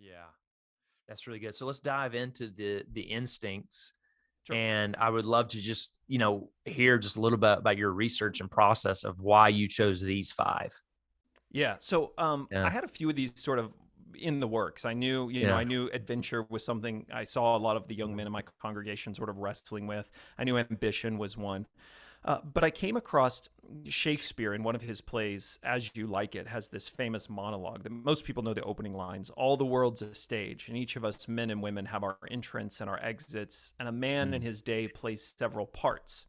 Yeah, that's really good. So let's dive into the instincts. Sure. And I would love to just, hear just a little bit about your research and process of why you chose these five. Yeah. So I Yeah. had a few of these sort of in the works. I knew, Yeah. I knew adventure was something I saw a lot of the young men in my congregation sort of wrestling with. I knew ambition was one. But I came across Shakespeare in one of his plays, As You Like It, has this famous monologue that most people know the opening lines. All the world's a stage, and each of us men and women have our entrance and our exits, and a man in his day plays several parts.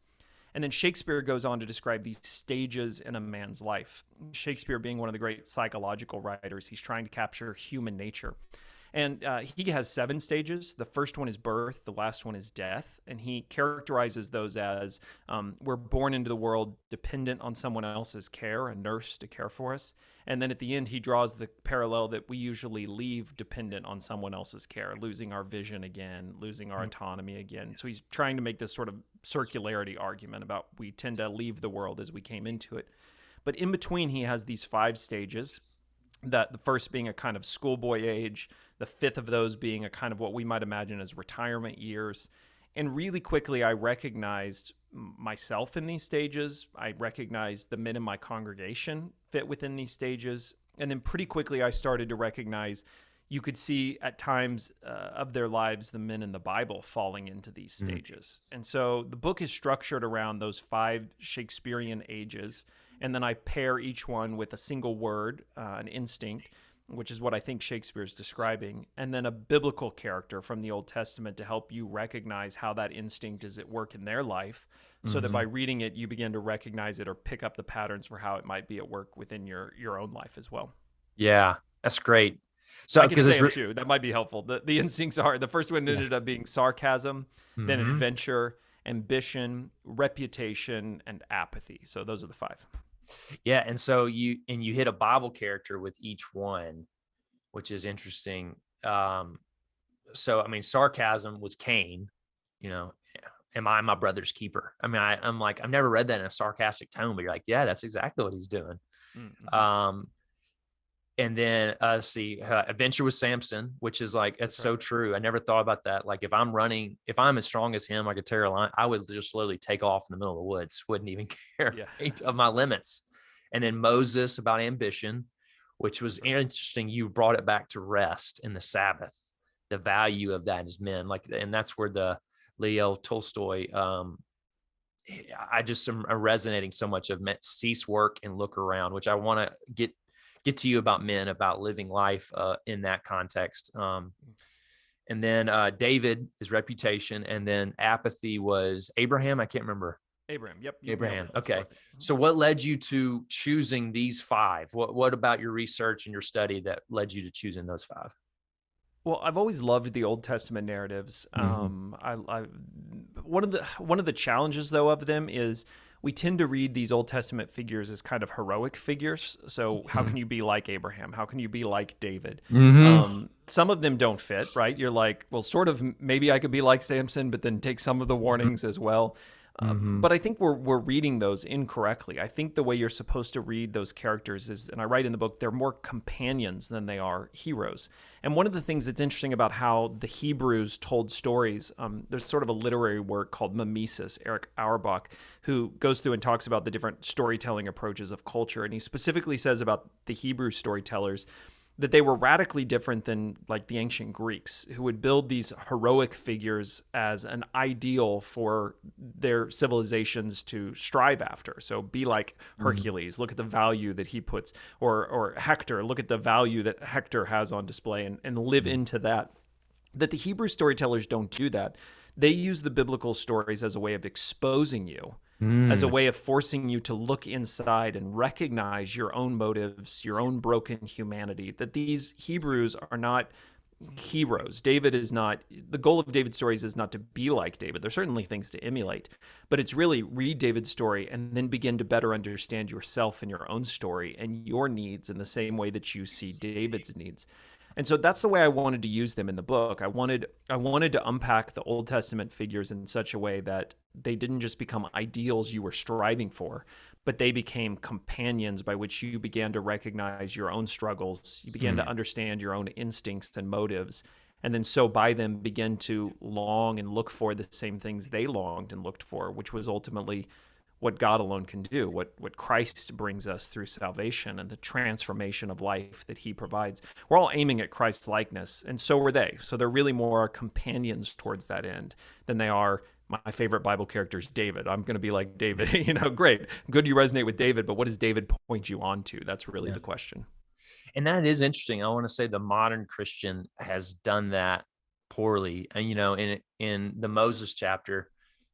And then Shakespeare goes on to describe these stages in a man's life. Shakespeare being one of the great psychological writers, he's trying to capture human nature. And he has 7 stages. The first one is birth. The last one is death. And he characterizes those as we're born into the world dependent on someone else's care, a nurse to care for us. And then at the end, he draws the parallel that we usually leave dependent on someone else's care, losing our vision again, losing our autonomy again. So he's trying to make this sort of circularity argument about we tend to leave the world as we came into it. But in between, he has these 5 stages. That the first being a kind of schoolboy age, the 5th of those being a kind of what we might imagine as retirement years. And really quickly, I recognized myself in these stages. I recognized the men in my congregation fit within these stages. And then pretty quickly, I started to recognize you could see at times of their lives the men in the Bible falling into these stages. And so the book is structured around those 5 Shakespearean ages. And then I pair each one with a single word, an instinct, which is what I think Shakespeare is describing, and then a biblical character from the Old Testament to help you recognize how that instinct is at work in their life, so that by reading it, you begin to recognize it or pick up the patterns for how it might be at work within your own life as well. Yeah, that's great. So I can say them too. That might be helpful. The instincts are, the first one ended up being sarcasm, then adventure, ambition, reputation, and apathy. So those are the 5. Yeah, and so you hit a Bible character with each one, which is interesting. So I mean, sarcasm was Cain. Am I my brother's keeper? I mean, I'm like, I've never read that in a sarcastic tone, but you're like, yeah, that's exactly what he's doing. And then adventure with Samson, which is like, it's so true. I never thought about that. Like if I'm as strong as him, like a terror lion, I would just slowly take off in the middle of the woods, wouldn't even care of my limits. And then Moses about ambition, which was interesting. You brought it back to rest and the Sabbath, the value of that as men. And that's where the Leo Tolstoy, I just am resonating so much of cease work and look around, which I want to get to you about men, about living life in that context. And then David is reputation. And then apathy was Abraham. I can't remember. Abraham. Yep. Abraham. Okay. So what led you to choosing these 5? What about your research and your study that led you to choosing those 5? Well, I've always loved the Old Testament narratives. One of the challenges though of them is we tend to read these Old Testament figures as kind of heroic figures. So how can you be like Abraham? How can you be like David? Some of them don't fit, right? You're like, well, sort of, maybe I could be like Samson, but then take some of the warnings as well. But I think we're reading those incorrectly. I think the way you're supposed to read those characters is, and I write in the book, they're more companions than they are heroes. And one of the things that's interesting about how the Hebrews told stories, there's sort of a literary work called Mimesis, Eric Auerbach, who goes through and talks about the different storytelling approaches of culture. And he specifically says about the Hebrew storytellers that they were radically different than like the ancient Greeks, who would build these heroic figures as an ideal for their civilizations to strive after. So be like Hercules, look at the value that he puts, or Hector, look at the value that Hector has on display and live into that. That the Hebrew storytellers don't do that. They use the biblical stories as a way of exposing you, as a way of forcing you to look inside and recognize your own motives, your own broken humanity, that these Hebrews are not heroes. David is not, the goal of David's stories is not to be like David. There's certainly things to emulate, but it's really read David's story and then begin to better understand yourself and your own story and your needs in the same way that you see David's needs. And so that's the way I wanted to use them in the book. I wanted to unpack the Old Testament figures in such a way that they didn't just become ideals you were striving for, but they became companions by which you began to recognize your own struggles. You began to understand your own instincts and motives. And then so by them begin to long and look for the same things they longed and looked for, which was ultimately what God alone can do, what Christ brings us through salvation and the transformation of life that he provides. We're all aiming at Christ's likeness, and so were they. So they're really more companions towards that end than they are. My favorite Bible character is David. I'm going to be like David. Great. Good you resonate with David, but what does David point you on to? That's really the question. And that is interesting. I want to say the modern Christian has done that poorly. And, in the Moses chapter,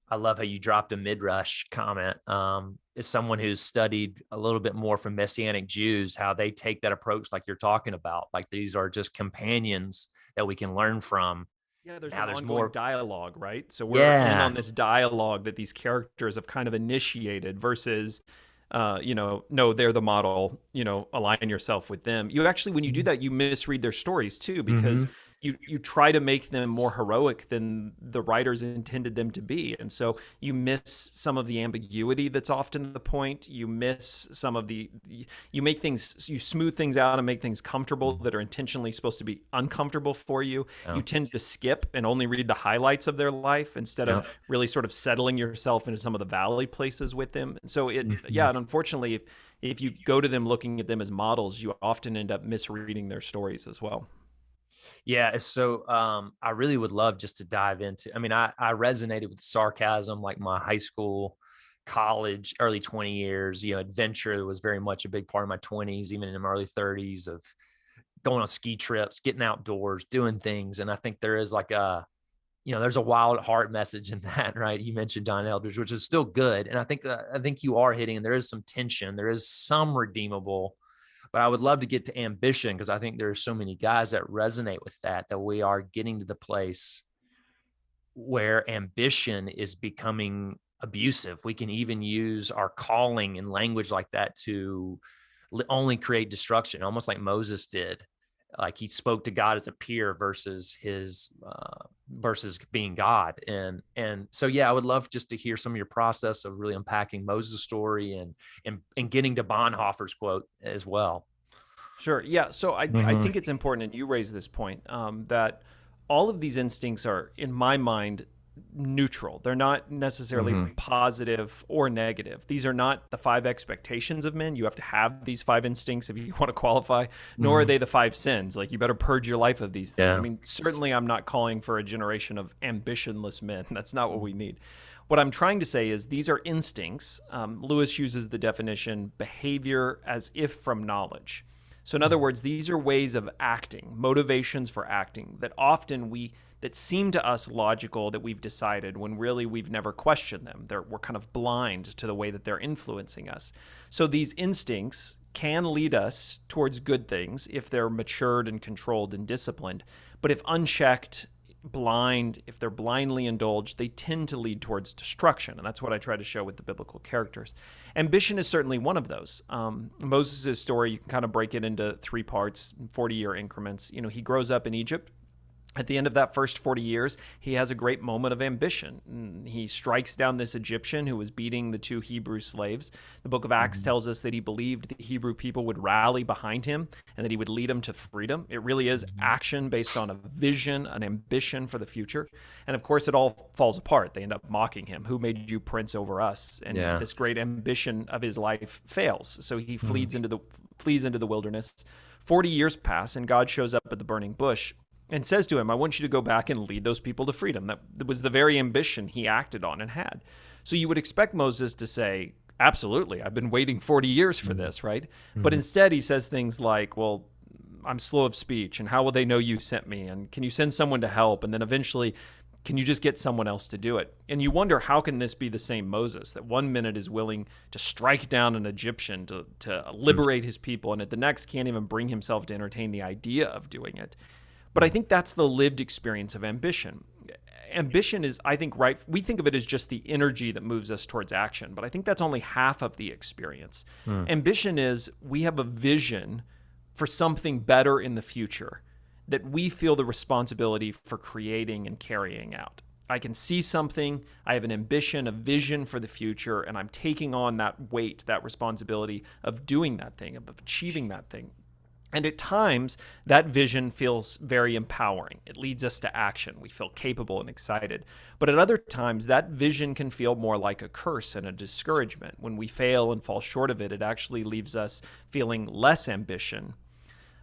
I love how you dropped a midrash comment. As someone who's studied a little bit more from Messianic Jews, how they take that approach like you're talking about. Like these are just companions that we can learn from. Yeah, there's more dialogue, right? So we're in on this dialogue that these characters have kind of initiated versus, no, they're the model, align yourself with them. You actually, when you do that, you misread their stories too, because you try to make them more heroic than the writers intended them to be. And so you miss some of the ambiguity that's often the point. You miss some of you smooth things out and make things comfortable that are intentionally supposed to be uncomfortable for you. You tend to skip and only read the highlights of their life instead of really sort of settling yourself into some of the valley places with them. And so and unfortunately, if you go to them looking at them as models, you often end up misreading their stories as well. Yeah. So I really would love just to dive into, I resonated with sarcasm, like my high school, college, early 20 years, adventure was very much a big part of my 20s, even in my early 30s, of going on ski trips, getting outdoors, doing things. And I think there is like there's a wild heart message in that, right? You mentioned Don Eldridge, which is still good. And I think you are hitting, and there is some tension. There is some redeemable. But I would love to get to ambition, because I think there are so many guys that resonate with that we are getting to the place where ambition is becoming abusive. We can even use our calling and language like that to only create destruction, almost like Moses did. Like he spoke to God as a peer versus versus being God. And so, I would love just to hear some of your process of really unpacking Moses' story and getting to Bonhoeffer's quote as well. Sure. Yeah. So I think it's important, and you raise this point, that all of these instincts are, in my mind, neutral. They're not necessarily positive or negative. These are not the 5 expectations of men. You have to have these 5 instincts if you want to qualify, nor are they the 5 sins. Like, you better purge your life of these things. Yeah. I mean, certainly I'm not calling for a generation of ambitionless men. That's not what we need. What I'm trying to say is these are instincts. Lewis uses the definition behavior as if from knowledge. So in other words, these are ways of acting, motivations for acting that often that seem to us logical, that we've decided, when really we've never questioned them. We're kind of blind to the way that they're influencing us. So these instincts can lead us towards good things if they're matured and controlled and disciplined. But if unchecked, if they're blindly indulged, they tend to lead towards destruction. And that's what I try to show with the biblical characters. Ambition is certainly one of those. Moses' story, you can kind of break it into 3 parts, 40-year increments. He grows up in Egypt. At the end of that first 40 years, he has a great moment of ambition. He strikes down this Egyptian who was beating the 2 Hebrew slaves. The book of Acts tells us that he believed the Hebrew people would rally behind him and that he would lead them to freedom. It really is action based on a vision, an ambition for the future. And of course, it all falls apart. They end up mocking him. Who made you prince over us? And this great ambition of his life fails. So he flees into the wilderness. 40 years pass, and God shows up at the burning bush and says to him, I want you to go back and lead those people to freedom. That was the very ambition he acted on and had. So you would expect Moses to say, absolutely, I've been waiting 40 years for this, right? But instead he says things like, well, I'm slow of speech, and how will they know you sent me? And can you send someone to help? And then eventually, can you just get someone else to do it? And you wonder, how can this be the same Moses that one minute is willing to strike down an Egyptian to liberate his people, and at the next can't even bring himself to entertain the idea of doing it? But I think that's the lived experience of ambition. Ambition is, I think, right, we think of it as just the energy that moves us towards action, but I think that's only half of the experience. Ambition is, we have a vision for something better in the future that we feel the responsibility for creating and carrying out. I can see something, I have an ambition, a vision for the future, and I'm taking on that weight, that responsibility of doing that thing, of achieving that thing. And at times, that vision feels very empowering. It leads us to action. We feel capable and excited. But at other times, that vision can feel more like a curse and a discouragement. When we fail and fall short of it, it actually leaves us feeling less ambition.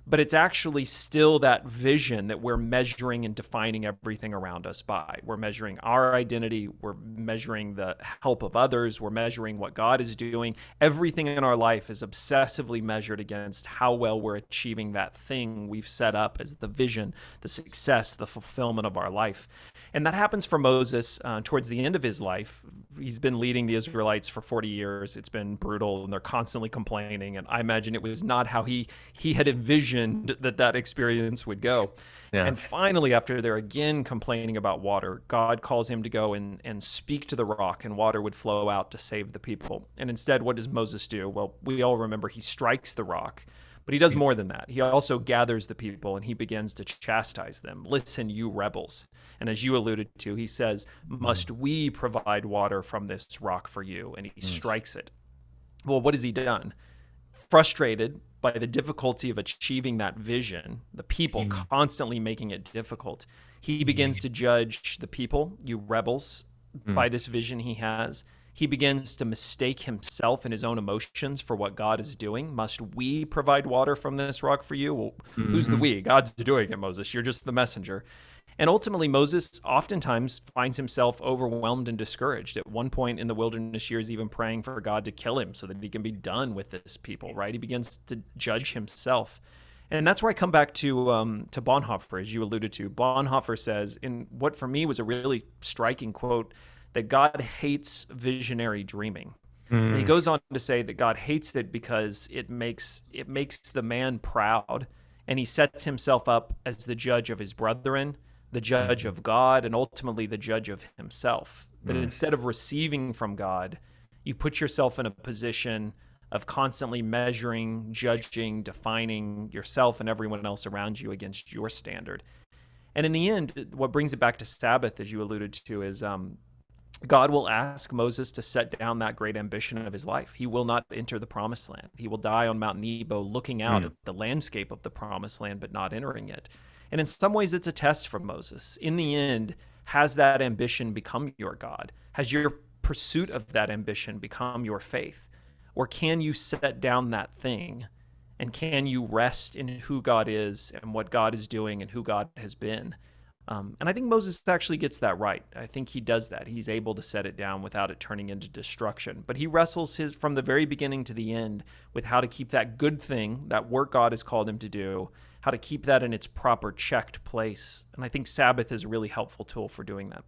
But it's actually still that vision that we're measuring and defining everything around us by. We're measuring our identity. We're measuring the help of others. We're measuring what God is doing. Everything in our life is obsessively measured against how well we're achieving that thing we've set up as the vision, the success, the fulfillment of our life. And that happens for Moses towards the end of his life. He's been leading the Israelites for 40 years. It's been brutal, and they're constantly complaining. And I imagine it was not how he had envisioned that experience would go. Yeah. And finally, after they're again complaining about water, God calls him to go and speak to the rock, and water would flow out to save the people. And instead, what does Moses do? Well, we all remember he strikes the rock. But he does more than that. He also gathers the people and he begins to chastise them. Listen, you rebels. And as you alluded to, he says, must we provide water from this rock for you? And he strikes it. Well, what has he done? Frustrated by the difficulty of achieving that vision, the people constantly making it difficult, he begins to judge the people, you rebels, by this vision he has. He begins to mistake himself and his own emotions for what God is doing. Must we provide water from this rock for you? Well, who's the we? God's doing it, Moses. You're just the messenger. And ultimately, Moses oftentimes finds himself overwhelmed and discouraged. At one point in the wilderness years, even praying for God to kill him so that he can be done with this people, right? He begins to judge himself. And that's where I come back to Bonhoeffer, as you alluded to. Bonhoeffer says, in what for me was a really striking quote, that God hates visionary dreaming. And he goes on to say that God hates it because it makes the man proud, and he sets himself up as the judge of his brethren, the judge of God, and ultimately the judge of himself. That instead of receiving from God, you put yourself in a position of constantly measuring, judging, defining yourself and everyone else around you against your standard. And in the end, what brings it back to Sabbath, as you alluded to, is God will ask Moses to set down that great ambition of his life. He will not enter the promised land. He will die on Mount Nebo looking out at the landscape of the promised land, but not entering it. And in some ways, it's a test for Moses. In the end, has that ambition become your God? Has your pursuit of that ambition become your faith? Or can you set down that thing, and can you rest in who God is and what God is doing and who God has been? And I think Moses actually gets that right. I think he does that. He's able to set it down without it turning into destruction. But he wrestles from the very beginning to the end with how to keep that good thing, that work God has called him to do, how to keep that in its proper checked place. And I think Sabbath is a really helpful tool for doing that.